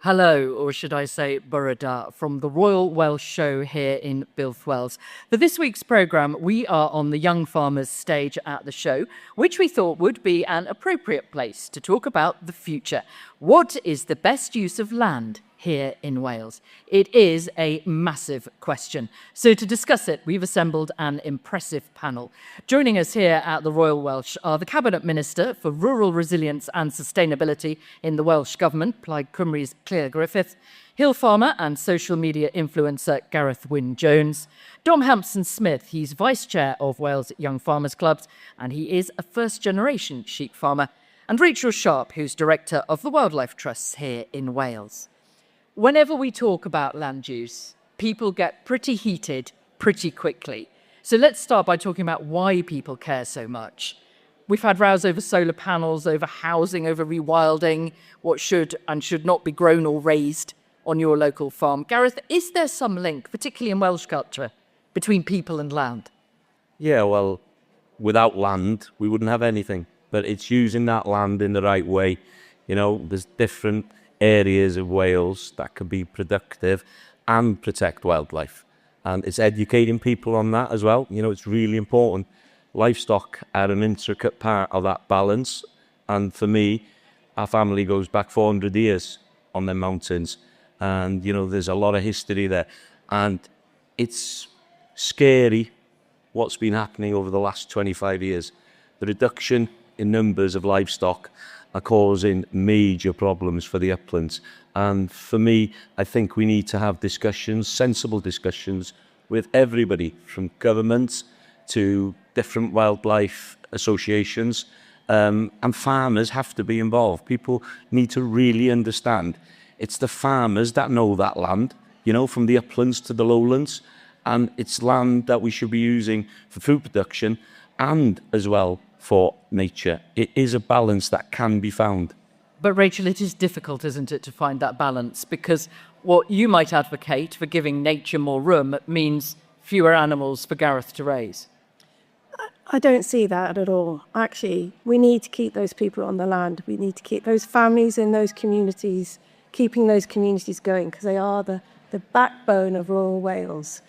Hello, or should I say Burrada, from the Royal Welsh Show here in Builth, Wales. For this week's programme, we are on the Young Farmers stage at the show, which we thought would be an appropriate place to talk about the future. What is the best use of land here in Wales? It is a massive question. So to discuss it, we've assembled an impressive panel. Joining us here at the Royal Welsh are the Cabinet Minister for Rural Resilience and Sustainability in the Welsh Government, Plaid Cymru's Claire Griffith, hill farmer and social media influencer Gareth Wyn-Jones, Dom Hampson-Smith, he's Vice Chair of Wales Young Farmers Clubs, and he is a first-generation sheep farmer, and Rachel Sharp, who's Director of the Wildlife Trusts here in Wales. Whenever we talk about land use, people get pretty heated pretty quickly. So let's start by talking about why people care so much. We've had rows over solar panels, over housing, over rewilding, what should and should not be grown or raised on your local farm. Gareth, is there some link, particularly in Welsh culture, between people and land? Yeah, well, without land, we wouldn't have anything. But it's using that land in the right way. You know, there's different areas of Wales that can be productive and protect wildlife. And it's educating people on that as well. You know, it's really important. Livestock are an intricate part of that balance. And for me, our family goes back 400 years on the mountains. And, you know, there's a lot of history there. And it's scary what's been happening over the last 25 years. The reduction in numbers of livestock are causing major problems for the uplands. And for me, I think we need to have discussions, sensible discussions, with everybody, from governments to different wildlife associations, and farmers have to be involved. People need to really understand it's the farmers that know that land, you know, from the uplands to the lowlands, and it's land that we should be using for food production and as well for nature. It is a balance that can be found. But Rachel, it is difficult, isn't it, to find that balance? Because what you might advocate for giving nature more room means fewer animals for Gareth to raise. I don't see that at all. Actually, we need to keep those people on the land. We need to keep those families in those communities, keeping those communities going, because they are the backbone of rural Wales.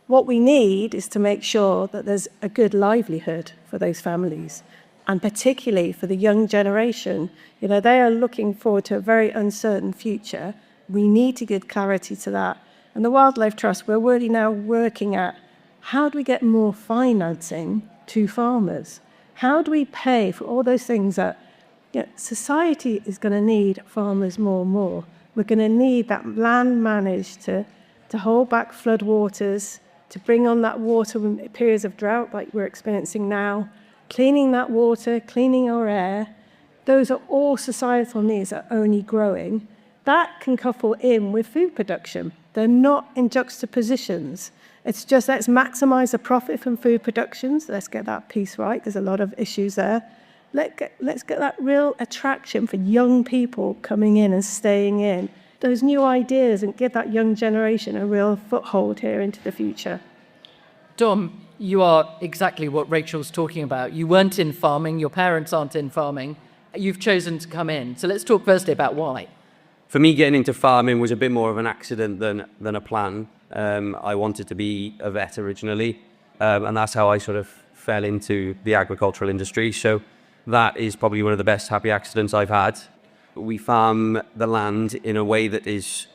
What we need is to make sure that there's a good livelihood for those families, and particularly for the young generation. You know, they are looking forward to a very uncertain future. We need to give clarity to that. And the Wildlife Trust, we're really now working at how do we get more financing to farmers? How do we pay for all those things that, you know, society is going to need farmers more and more. We're going to need that land managed to hold back flood waters, to bring on that water in periods of drought like we're experiencing now, cleaning that water, cleaning our air. Those are all societal needs that are only growing. That can couple in with food production. They're not in juxtapositions. It's just let's maximise the profit from food productions. Let's get that piece right. There's a lot of issues there. Let's get that real attraction for young people coming in and staying in. Those new ideas, and give that young generation a real foothold here into the future. Dom, you are exactly what Rachel's talking about. You weren't in farming, your parents aren't in farming. You've chosen to come in. So let's talk firstly about why. For me, getting into farming was a bit more of an accident than a plan. I wanted to be a vet originally, and that's how I sort of fell into the agricultural industry. So that is probably one of the best happy accidents I've had. We farm the land in a way that is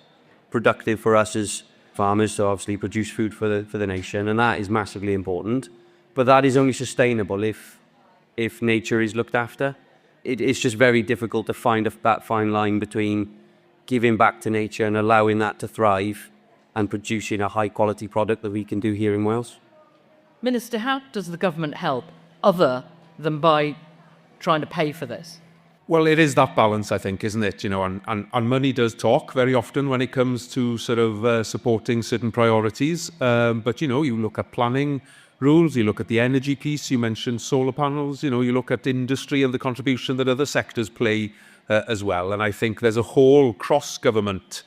productive for us as farmers, to obviously produce food for the nation, and that is massively important. But that is only sustainable if nature is looked after. It's just very difficult to find that fine line between giving back to nature and allowing that to thrive and producing a high quality product that we can do here in Wales. Minister, how does the government help other than by trying to pay for this? Well, it is that balance, I think, isn't it? You know, and money does talk very often when it comes to sort of supporting certain priorities. But, you know, you look at planning rules, you look at the energy piece, you mentioned solar panels, you know, you look at industry and the contribution that other sectors play as well. And I think there's a whole cross-government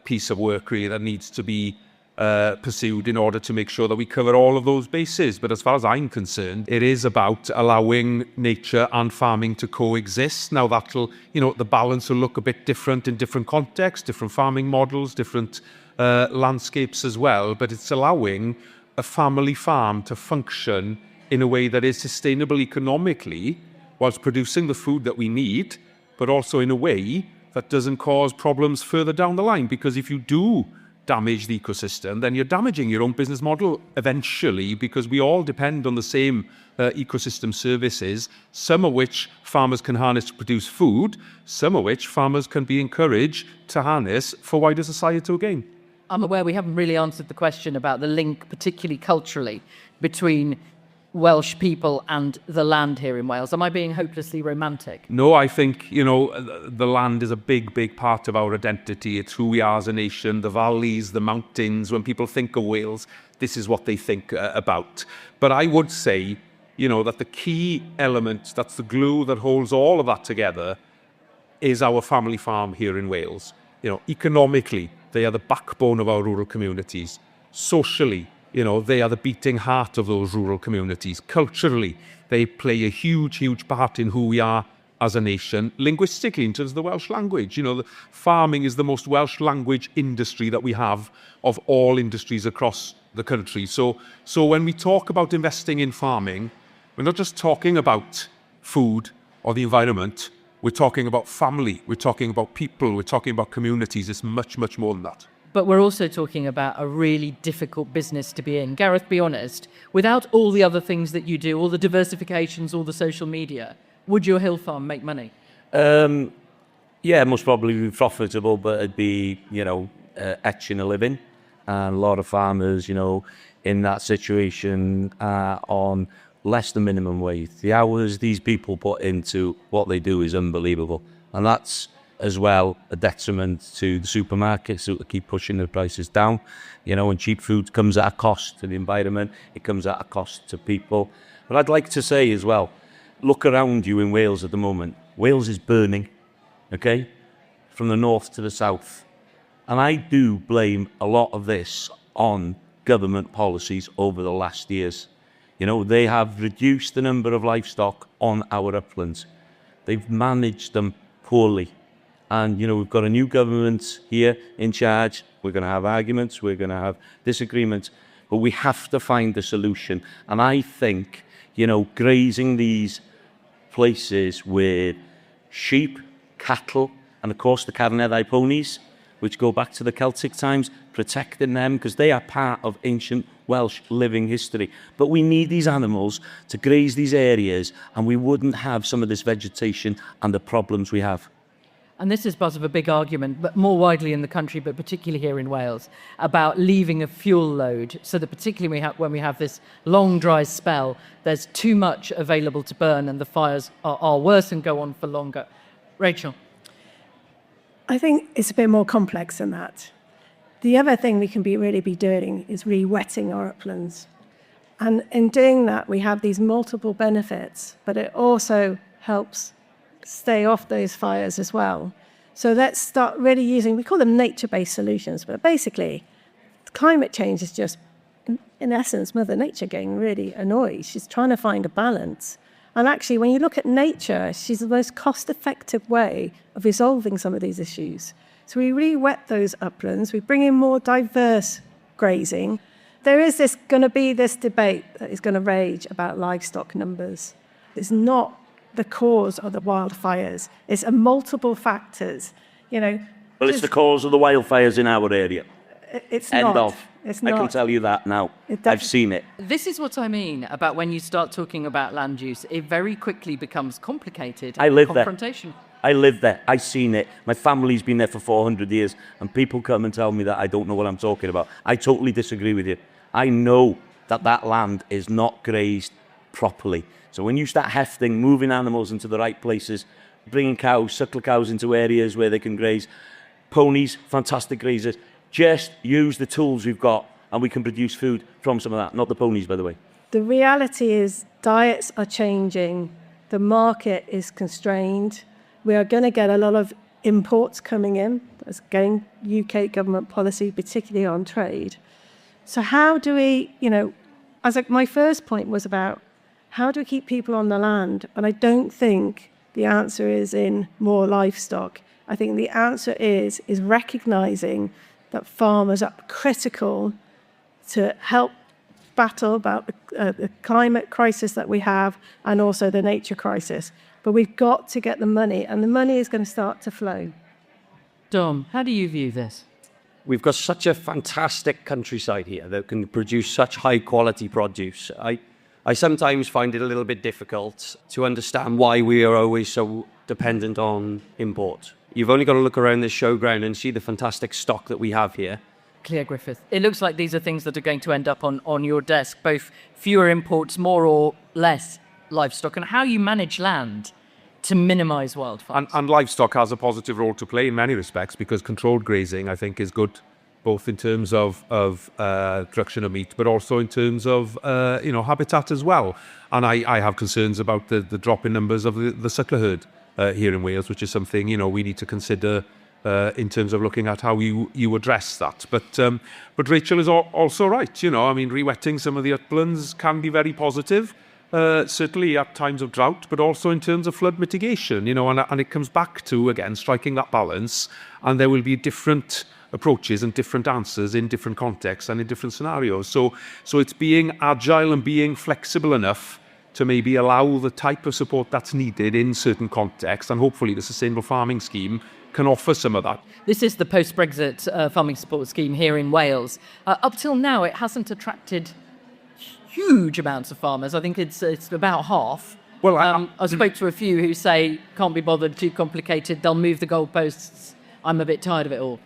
piece of work really that needs to be pursued in order to make sure that we cover all of those bases. But as far as I'm concerned, it is about allowing nature and farming to coexist. Now that'll, the balance will look a bit different in different contexts, different farming models, different landscapes as well. But it's allowing a family farm to function in a way that is sustainable economically whilst producing the food that we need, but also in a way that doesn't cause problems further down the line. Because if you do damage the ecosystem, then you're damaging your own business model eventually, because we all depend on the same ecosystem services, some of which farmers can harness to produce food, some of which farmers can be encouraged to harness for wider societal gain. I'm aware we haven't really answered the question about the link, particularly culturally, between Welsh people and the land here in Wales. Am I being hopelessly romantic? No, I think, the land is a big, big part of our identity. It's who we are as a nation, the valleys, the mountains. When people think of Wales, this is what they think about. But I would say, that the key element, that's the glue that holds all of that together, is our family farm here in Wales. Economically, they are the backbone of our rural communities. Socially, they are the beating heart of those rural communities. Culturally, they play a huge, huge part in who we are as a nation. Linguistically, in terms of the Welsh language, the farming is the most Welsh language industry that we have of all industries across the country. So when we talk about investing in farming, we're not just talking about food or the environment. We're talking about family. We're talking about people. We're talking about communities. It's much, much more than that. But we're also talking about a really difficult business to be in. Gareth, be honest, without all the other things that you do, all the diversifications, all the social media, would your hill farm make money? Yeah, most probably be profitable, but it'd be, etching a living. And a lot of farmers, in that situation are on less than minimum wage. The hours these people put into what they do is unbelievable. And that's as well a detriment to the supermarkets who keep pushing the prices down. And cheap food comes at a cost to the environment, it comes at a cost to people. But I'd like to say as well, look around you in Wales at the moment. Wales is burning, okay, from the north to the south. And I do blame a lot of this on government policies over the last years. They have reduced the number of livestock on our uplands. They've managed them poorly. And, we've got a new government here in charge. We're going to have arguments. We're going to have disagreements. But we have to find a solution. And I think, grazing these places with sheep, cattle, and, of course, the Carneddau ponies, which go back to the Celtic times, protecting them because they are part of ancient Welsh living history. But we need these animals to graze these areas, and we wouldn't have some of this vegetation and the problems we have. And this is part of a big argument, but more widely in the country, but particularly here in Wales, about leaving a fuel load, so that particularly when we have this long, dry spell, there's too much available to burn and the fires are worse and go on for longer. Rachel? I think it's a bit more complex than that. The other thing we can really be doing is re-wetting our uplands. And in doing that, we have these multiple benefits, but it also helps stay off those fires as well. So let's start really using, we call them nature-based solutions, but basically climate change is just, in essence, Mother Nature getting really annoyed. She's trying to find a balance. And actually, when you look at nature, she's the most cost-effective way of resolving some of these issues. So we re-wet those uplands, we bring in more diverse grazing. There is going to be this debate that is going to rage about livestock numbers. It's not the cause of the wildfires. It's a multiple factors, Well, it's the cause of the wildfires in our area. It's End not. of. It's I not. can tell you that now. I've seen it. This is what I mean about when you start talking about land use. It very quickly becomes complicated. I live there. Confrontation. I live there. I've seen it. My family's been there for 400 years, and people come and tell me that I don't know what I'm talking about. I totally disagree with you. I know that land is not grazed properly. So when you start hefting, moving animals into the right places, bringing cows, suckle cows into areas where they can graze, ponies, fantastic grazers, just use the tools we've got and we can produce food from some of that. Not the ponies, by the way. The reality is diets are changing. The market is constrained. We are going to get a lot of imports coming in. That's again UK government policy, particularly on trade. So how do we, my first point was about how do we keep people on the land? And I don't think the answer is in more livestock. I think the answer is recognizing that farmers are critical to help battle about the climate crisis that we have and also the nature crisis. But we've got to get the money, and the money is going to start to flow. Dom, how do you view this? We've got such a fantastic countryside here that can produce such high quality produce. I sometimes find it a little bit difficult to understand why we are always so dependent on import. You've only got to look around this showground and see the fantastic stock that we have here. Claire Griffith, it looks like these are things that are going to end up on your desk, both fewer imports, more or less livestock, and how you manage land to minimise wildfires. And livestock has a positive role to play in many respects, because controlled grazing, I think, is good both in terms of production of meat, but also in terms of habitat as well. And I have concerns about the drop in numbers of the suckler herd here in Wales, which is something we need to consider in terms of looking at how you address that. But Rachel is also right. Rewetting some of the uplands can be very positive. Certainly at times of drought, but also in terms of flood mitigation, and it comes back to, again, striking that balance, and there will be different approaches and different answers in different contexts and in different scenarios. So it's being agile and being flexible enough to maybe allow the type of support that's needed in certain contexts, and hopefully the Sustainable Farming Scheme can offer some of that. This is the post-Brexit farming support scheme here in Wales. Up till now, it hasn't attracted huge amounts of farmers. I think it's about half. Well, I spoke to a few who say, can't be bothered, too complicated, they'll move the goalposts. I'm a bit tired of it all.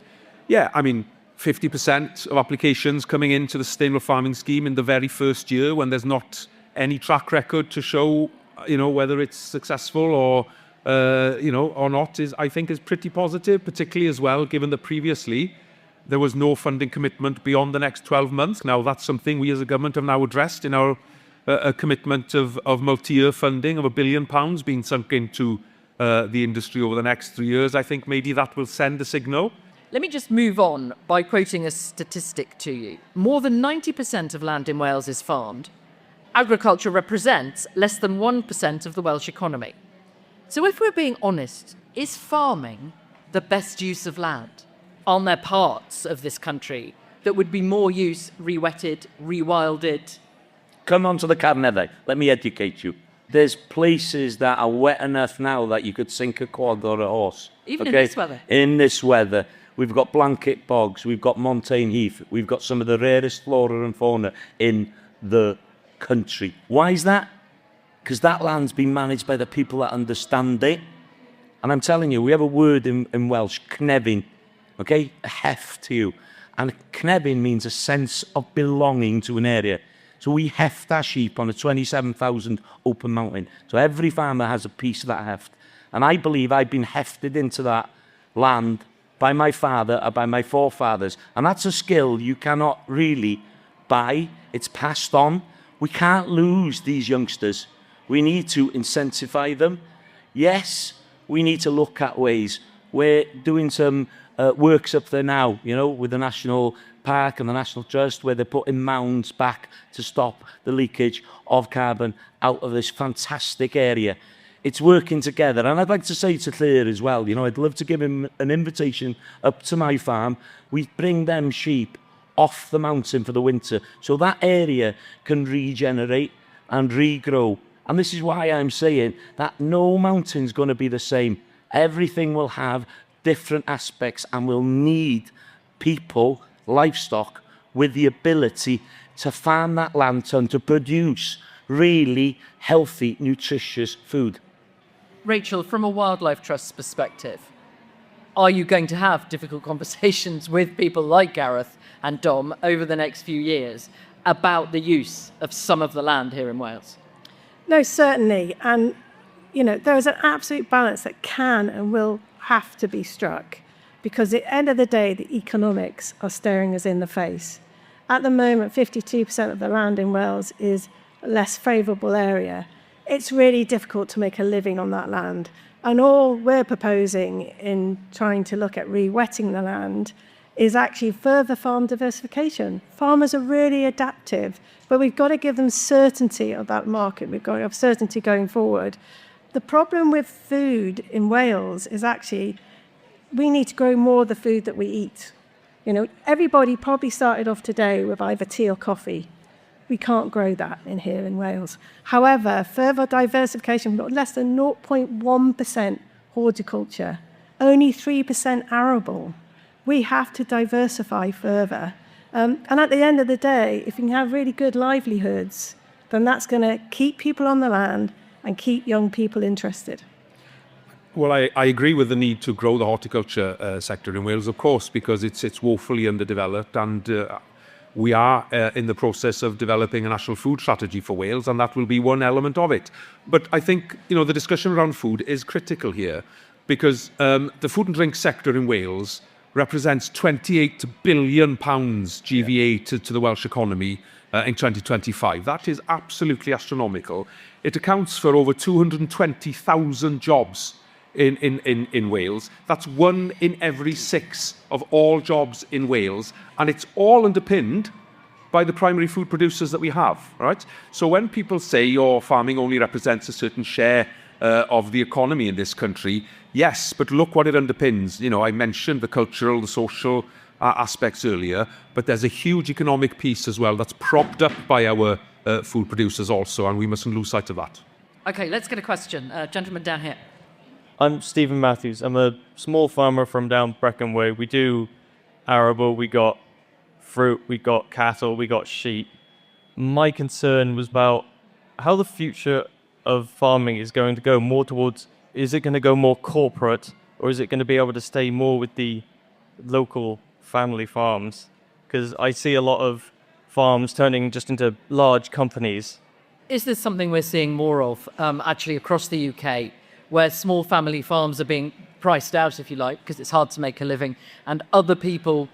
Yeah, 50% of applications coming into the Sustainable Farming Scheme in the very first year, when there's not any track record to show, whether it's successful or not, I think is pretty positive, particularly as well, given that previously there was no funding commitment beyond the next 12 months. Now, that's something we as a government have now addressed in our a commitment of multi-year funding of £1 billion being sunk into the industry over the next 3 years. I think maybe that will send a signal. Let me just move on by quoting a statistic to you. More than 90% of land in Wales is farmed. Agriculture represents less than 1% of the Welsh economy. So if we're being honest, is farming the best use of land? Aren't there parts of this country that would be more use rewetted, rewilded? Come on to the Carnedau. Let me educate you. There's places that are wet enough now that you could sink a quad or a horse. Even in this weather? In this weather. We've got blanket bogs. We've got montane heath. We've got some of the rarest flora and fauna in the country. Why is that? Because that land's been managed by the people that understand it. And I'm telling you, we have a word in Welsh, cnefin, okay? A heft to you. And cnefin means a sense of belonging to an area. So we heft our sheep on a 27,000 open mountain. So every farmer has a piece of that heft. And I believe I've been hefted into that land by my father or by my forefathers. And that's a skill you cannot really buy. It's passed on. We can't lose these youngsters. We need to incentivize them. Yes, we need to look at ways. We're doing some works up there now, with the National Park and the National Trust, where they're putting mounds back to stop the leakage of carbon out of this fantastic area. It's working together. And I'd like to say to Claire as well, I'd love to give him an invitation up to my farm. We bring them sheep off the mountain for the winter so that area can regenerate and regrow. And this is why I'm saying that no mountain's going to be the same. Everything will have different aspects and will need people, livestock, with the ability to farm that land and to produce really healthy, nutritious food. Rachel, from a Wildlife Trust's perspective, are you going to have difficult conversations with people like Gareth and Dom over the next few years about the use of some of the land here in Wales? No, certainly. And, there is an absolute balance that can and will have to be struck, because at the end of the day, the economics are staring us in the face. At the moment, 52% of the land in Wales is a less favourable area. It's really difficult to make a living on that land. And all we're proposing in trying to look at re-wetting the land is actually further farm diversification. Farmers are really adaptive, but we've got to give them certainty of that market. We've got to have certainty going forward. The problem with food in Wales is actually we need to grow more of the food that we eat. You know, everybody probably started off today with either tea or coffee. We can't grow that in here in Wales. However, further diversification, we've got less than 0.1% horticulture, only 3% arable. We have to diversify further. And at the end of the day, if you can have really good livelihoods, then that's going to keep people on the land and keep young people interested. Well, I agree with the need to grow the horticulture sector in Wales, of course, because it's woefully underdeveloped, and we are in the process of developing a national food strategy for Wales, and that will be one element of it. But I think, you know, the discussion around food is critical here, because the food and drink sector in Wales represents £28 billion GVA to the Welsh economy in 2025. That is absolutely astronomical. It accounts for over 220,000 jobs in Wales. That's 1 in every 6 of all jobs in Wales, and it's all underpinned by the primary food producers that we have, right? So when people say, farming only represents a certain share of the economy in this country, yes, but look what it underpins. You know, I mentioned the cultural, the social aspects earlier, but there's a huge economic piece as well that's propped up by our food producers also, and we mustn't lose sight of that. Okay, let's get a question. Gentleman down here. I'm Stephen Matthews. I'm a small farmer from down Brecon Way. We do arable, we got fruit, we got cattle, we got sheep. My concern was about how the future of farming is going to go more towards, is it going to go more corporate, or is it going to be able to stay more with the local family farms? Because I see a lot of farms turning just into large companies. Is this something we're seeing more of actually across the UK, where small family farms are being priced out, if you like, because it's hard to make a living, and other people,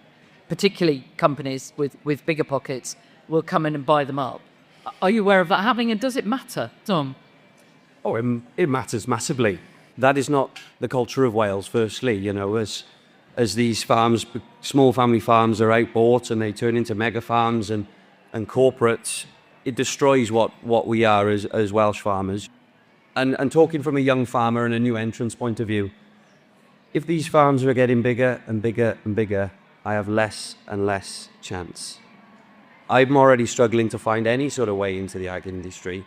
particularly companies with bigger pockets, will come in and buy them up? Are you aware of that happening, and does it matter, Tom? Oh, it matters massively. That is not the culture of Wales, firstly. You know, as these farms, small family farms, are outbought and they turn into mega farms and corporates, it destroys what we are as Welsh farmers. And talking from a young farmer and a new entrant's point of view, if these farms are getting bigger and bigger and bigger, I have less and less chance. I'm already struggling to find any sort of way into the ag industry.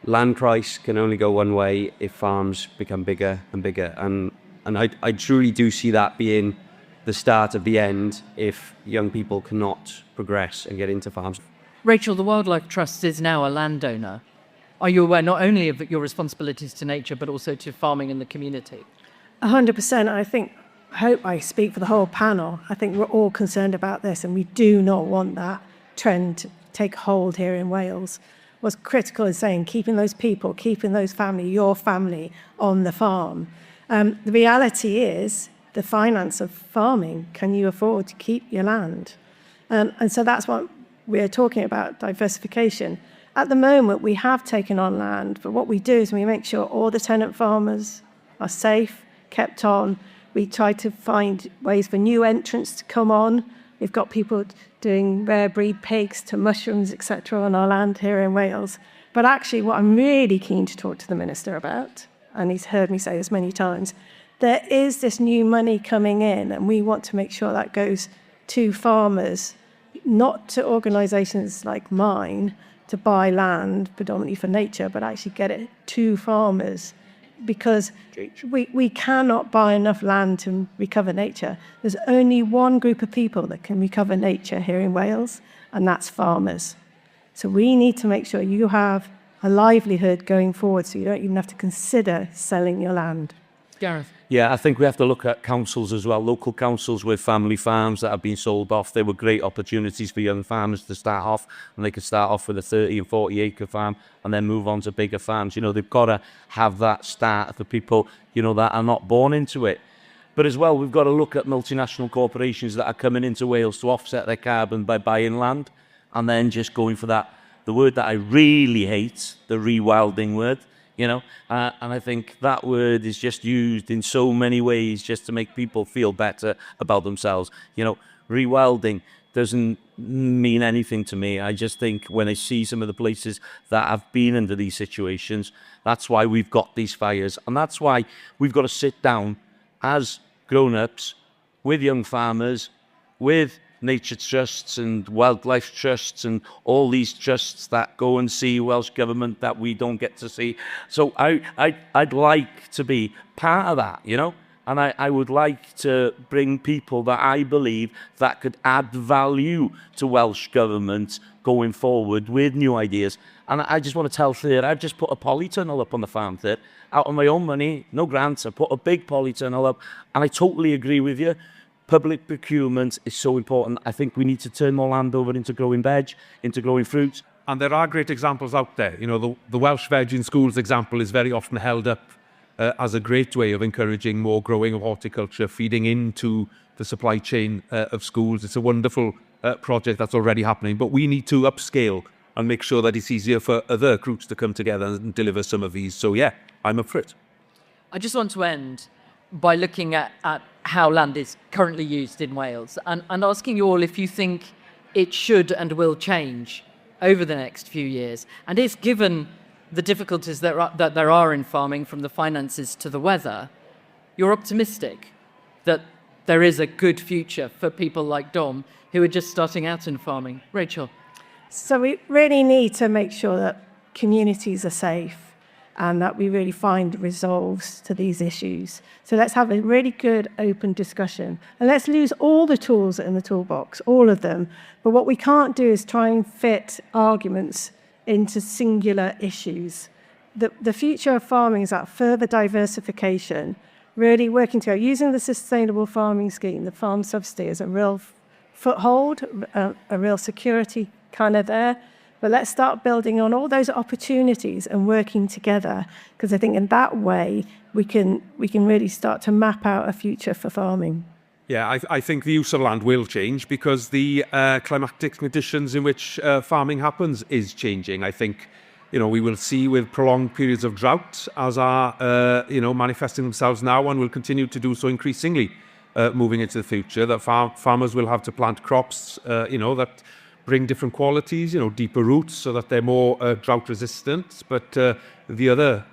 Land price can only go one way if farms become bigger and bigger. And I truly do see that being the start of the end if young people cannot progress and get into farms. Rachel, the Wildlife Trust is now a landowner. Are you aware not only of your responsibilities to nature, but also to farming in the community? 100%. I hope I speak for the whole panel. I think we're all concerned about this, and we do not want that trend to take hold here in Wales. What's critical is saying keeping those people, keeping those family, your family on the farm. The reality is the finance of farming. Can you afford to keep your land? And so that's what we're talking about, diversification. At the moment, we have taken on land, but what we do is we make sure all the tenant farmers are safe, kept on. We try to find ways for new entrants to come on. We've got people doing rare breed pigs to mushrooms, etc., on our land here in Wales. But actually, what I'm really keen to talk to the Minister about, and he's heard me say this many times, there is this new money coming in, and we want to make sure that goes to farmers, not to organisations like mine, to buy land predominantly for nature, but actually get it to farmers, because we cannot buy enough land to recover nature. There's only one group of people that can recover nature here in Wales, and that's farmers. So we need to make sure you have a livelihood going forward so you don't even have to consider selling your land. Gareth? Yeah, I think we have to look at councils as well, local councils with family farms that have been sold off. They were great opportunities for young farmers to start off, and they could start off with a 30 and 40 acre farm and then move on to bigger farms. You know, they've got to have that start for people, you know, that are not born into it. But as well, we've got to look at multinational corporations that are coming into Wales to offset their carbon by buying land and then just going for that, the word that I really hate, the rewilding word. you know. And I think that word is just used in so many ways just to make people feel better about themselves. You know, rewilding doesn't mean anything to me. I just think when I see some of the places that have been under these situations, that's why we've got these fires. And that's why we've got to sit down as grown-ups with young farmers, with nature trusts and wildlife trusts and all these trusts that go and see Welsh Government that we don't get to see. So I'd like to be part of that, you know? And I would like to bring people that I believe that could add value to Welsh Government going forward with new ideas. And I just want to tell Thir, I've just put a polytunnel up on the farm, Thir, out of my own money, no grants. I put a big polytunnel up, and I totally agree with you. Public procurement is so important. I think we need to turn more land over into growing veg, into growing fruits. And there are great examples out there. You know, the Welsh Veg in Schools example is very often held up as a great way of encouraging more growing of horticulture, feeding into the supply chain of schools. It's a wonderful project that's already happening, but we need to upscale and make sure that it's easier for other groups to come together and deliver some of these. So yeah, I'm up for it. I just want to end by looking at how land is currently used in Wales and asking you all if you think it should and will change over the next few years. And if, given the difficulties that there are in farming, from the finances to the weather, you're optimistic that there is a good future for people like Dom who are just starting out in farming. Rachel? So we really need to make sure that communities are safe and that we really find resolves to these issues. So let's have a really good open discussion. And let's use all the tools in the toolbox, all of them. But what we can't do is try and fit arguments into singular issues. The future of farming is that further diversification, really working together, using the sustainable farming scheme, the farm subsidy as a real foothold, a real security kind of there. But let's start building on all those opportunities and working together, because I think in that way we can really start to map out a future for farming. Yeah, I think the use of land will change because the climatic conditions in which farming happens is changing. I think, you know, we will see with prolonged periods of drought as are, manifesting themselves now and will continue to do so increasingly moving into the future, that farmers will have to plant crops, that bring different qualities, deeper roots so that they're more drought resistant. But the other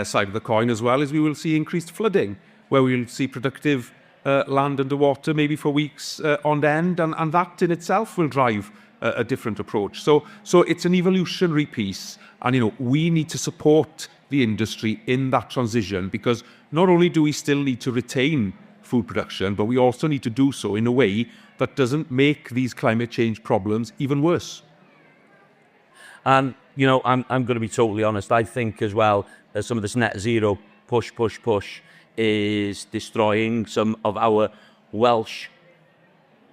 side of the coin as well is we will see increased flooding, where we'll see productive land underwater maybe for weeks on end, and that in itself will drive a different approach. So it's an evolutionary piece, and we need to support the industry in that transition, because not only do we still need to retain food production, but we also need to do so in a way that doesn't make these climate change problems even worse. And, I'm going to be totally honest. I think as well as some of this net zero push is destroying some of our Welsh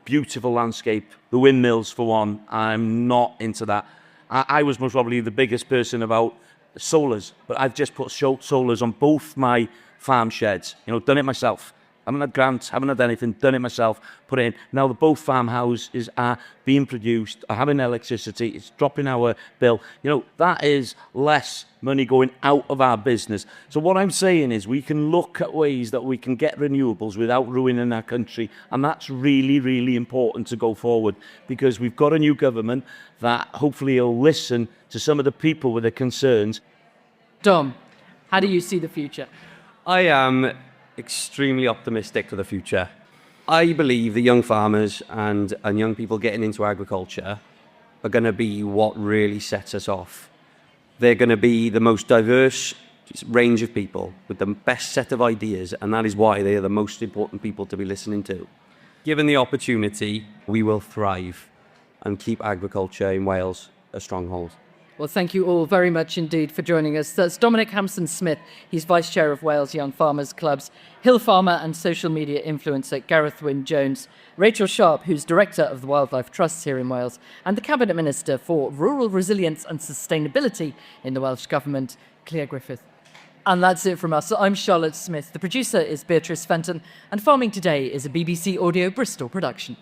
beautiful landscape. The windmills, for one, I'm not into that. I was most probably the biggest person about solars, but I've just put solars on both my farm sheds. Done it myself. Haven't had grants, haven't had anything, done it myself, put it in. Now the both farmhouses are being produced, are having electricity, it's dropping our bill. That is less money going out of our business. So what I'm saying is we can look at ways that we can get renewables without ruining our country. And that's really, really important to go forward, because we've got a new government that hopefully will listen to some of the people with their concerns. Dom, how do you see the future? I am extremely optimistic for the future. I believe the young farmers and young people getting into agriculture are going to be what really sets us off. They're going to be the most diverse range of people with the best set of ideas, and that is why they are the most important people to be listening to. Given the opportunity, we will thrive and keep agriculture in Wales a stronghold. Well, thank you all very much indeed for joining us. That's Dominic Hampson-Smith. He's Vice Chair of Wales Young Farmers Clubs, Hill Farmer and social media influencer Gareth Wyn-Jones, Rachel Sharp, who's Director of the Wildlife Trusts here in Wales, and the Cabinet Minister for Rural Resilience and Sustainability in the Welsh Government, Clea Griffith. And that's it from us. I'm Charlotte Smith. The producer is Beatrice Fenton, and Farming Today is a BBC Audio Bristol production.